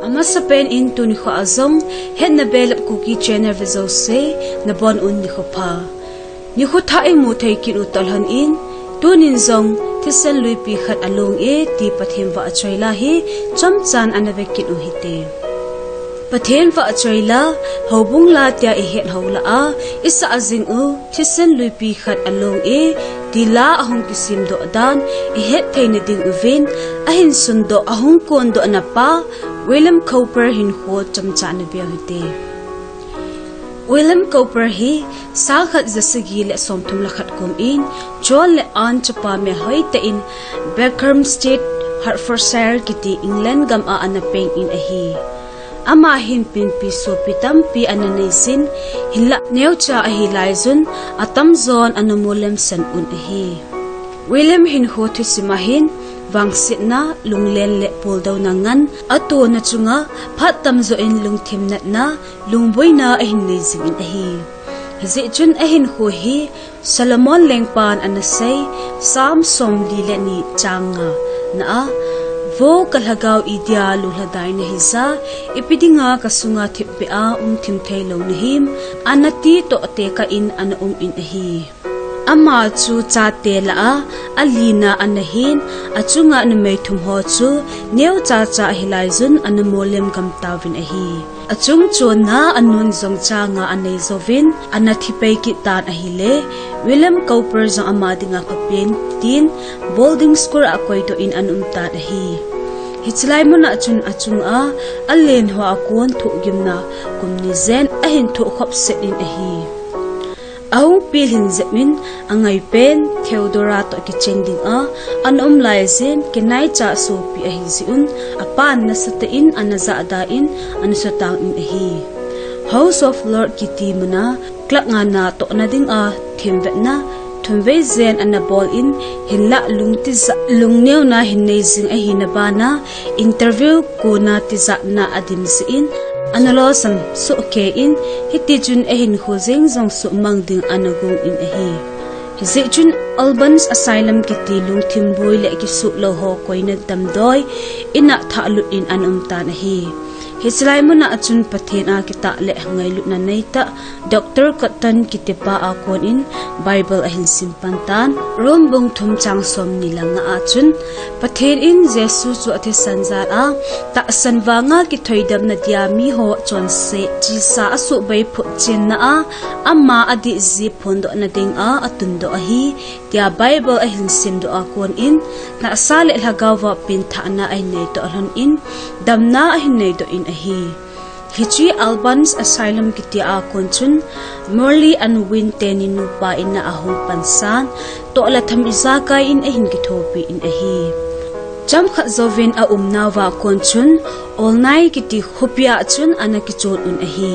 ama sa pen in tu ni kho azong het na belap cookie channel vizo se na bon un ni kho pa ni kho thai mu thai kin utalhan in tunin zong THISAN LUIPI KHAT ALONG'E ti Pathen vahchoi la hi chomchan anavekit u hite Pathen vahchoi la houbung la tia ihet hola a isah jing-u THISAN LUIPI KHAT ALONG'E ti la ahung kisem dohdan ihetthei nading uvin ahinsun do ahung kondoh na Pa William Cowper hinkho chomchan na hite William Cowper hi sakhat zasagi le somthum lakhat kum in John le an chapa me hite in Berkhamsted Hertfordshire kiti England gam a anapeng in ahi ama hin pin piso pitam pi ananaisin hilla neucha ahi laizun atam zon anamulem san un ahi William hinkho thusimahin wangsit na lunglen le poldaw nangan ato na chunga phatam zo in lungthim nat na Lhingboi na ahinizing in ahi hazi chun ahinho hi Solomon lengpan anasay sam som dile ni changa na vo kalhagaw idya luladay na hisa ipidinga kasunga tipia thimthei lo nihim anati to ate ka in anaum in ahi ama chu cha te la alina anahin achunga na mai thumho chu neu cha cha hilai zun anamolem kamtawin ahi achung chona anun zong cha nga anei zovin anathipei ki tan ahile William Cowper zong amadinga kapien tin boarding school akoy to in anumta ahi hitlai mo na achung a alen ho akon thu gimna kumni zen ahin thu khop set in ahi ahung pilhin zemin angai pen Theodora to kichending a anom laizin kinai cha so pi ahi ziun apan na satain anaza dain anusatang in ahi House of Lord kiti mana klak nga na to nading a thimvet na thumve zen anabol in hilla lungtiza lungneu na hinneizing ahi na bana interview ko na tiza na adim siin analosam so ke in hitijun ahin khozeng zong su mangding anagong in ahi hizijun Albans asylum kiti lungthimboy le ki su lo ho koina damdoi ina thalut in anumta nahi hislai mo na achun Pathen a kita le ngailu na naita Dr. Cotton kitipa akon in Bible ahin simpantan rombong thum changsom nilang nga achun Pathen in Jesus chu athe sanzar a ta sanwanga ki thoidam na diami ho chonse jisa asu bai phu chen na a amma adi zi phondo na ding a atundo ahi tia Bible ahin simdo akon in na asale lagawa pintha na ay nei to alhon in damna ahin nei do in ahi hichi Albans asylum kiti akon chun morley and winte ni nupa in na ahung pansan to la tham izakay in ahin kithopi in ahi chomkhat zovin a umnawa kon chun olnai kiti khupia chun anakichon un ahi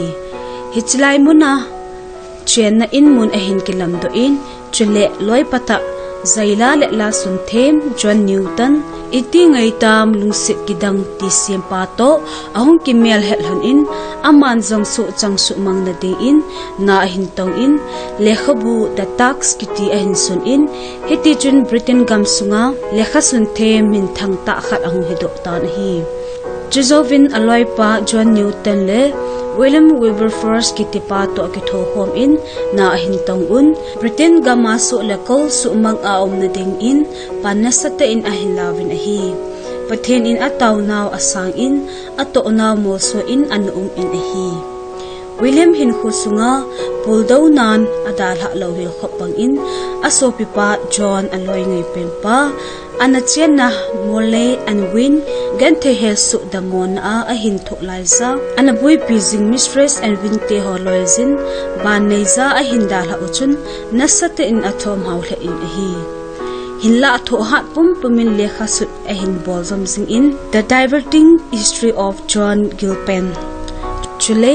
hichlai muna chen na in mun ahin kilamdo in chule loi pata zaila le la sunthem John Newton iti ngai tam lungsit kidang ti simpato ahung kimel helhon in aman zong su chang su mang na ding in na hintong in lekhabu the tax kiti ahinsun in hiti chun Britain gam sunga lekha sunthem min thang ta khat ahung hido ta hi Josovin aloi pa John Newton le William Wilberforce kiti pato akitho home in na ahintong un Britain gama su lakol su mang aom na ding in panasata in ahinlawin ahi Pathen in ataw naw asang in ato naw mo so in anung in ahi William hinkho sunga puldaw nan adalha lawil khopang in aso pipa John aloy ngay pempa anachien na mole and win gante hesu damon a ahinto laisa anabui pizing mistress and winte holoizin baneiza ahindala uchun nasate in atom hawle in ahi hilla tho hat pum pumin lekha sut ahin bolzom sing in the diverting history of John Gilpin chule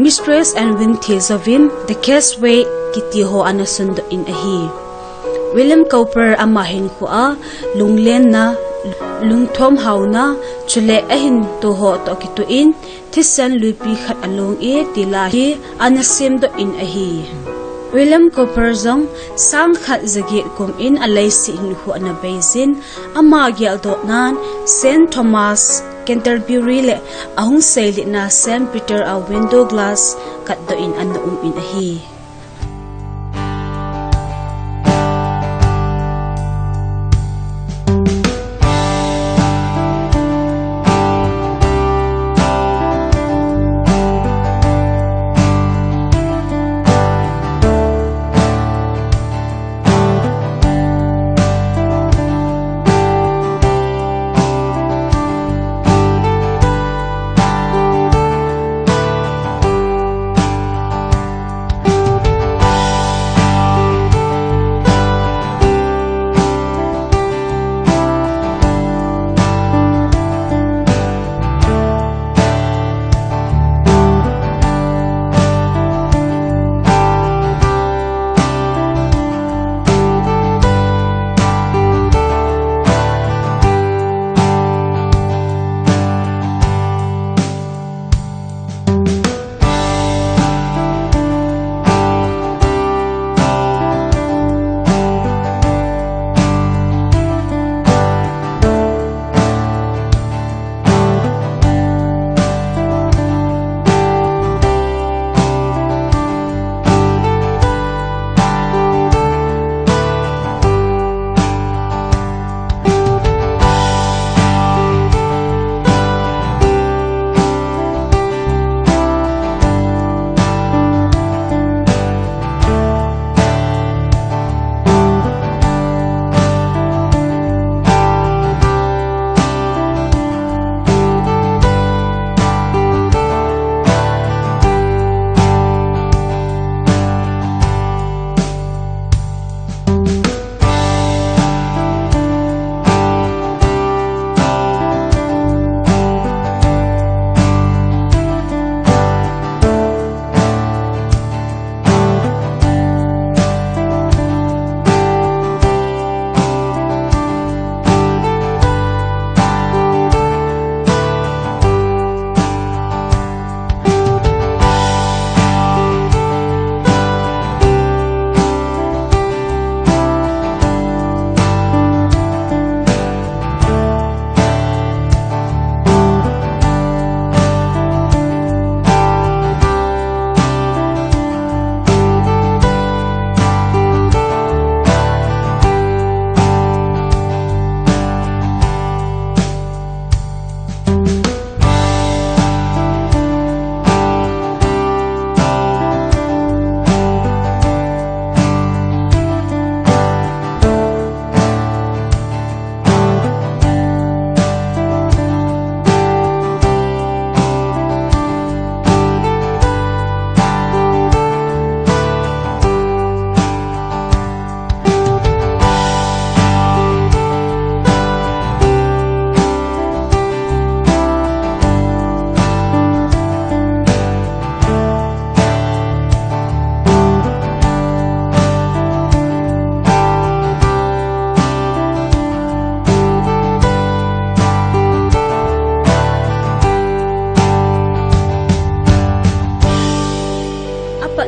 mistress and winte zavin the caseway kiti ho anasundo in ahi William Cowper amahin ko a lunglen na lungthom hauna chule ahin to ho to kituin THISAN LUIPI KHAT ALONG'E tilahi anasim do in ahi William Cowper zong sangkhat zagit kum in alay si hinkho na bezin ama gyal do nan St. Thomas Canterbury le ahung sei li na St. Peter a window glass kat do in an in a hi.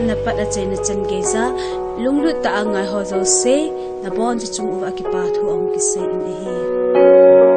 na pat a chain na chan geza lunglut ta angai ho zo se na bon chu chung u akipa thu ong ki se in he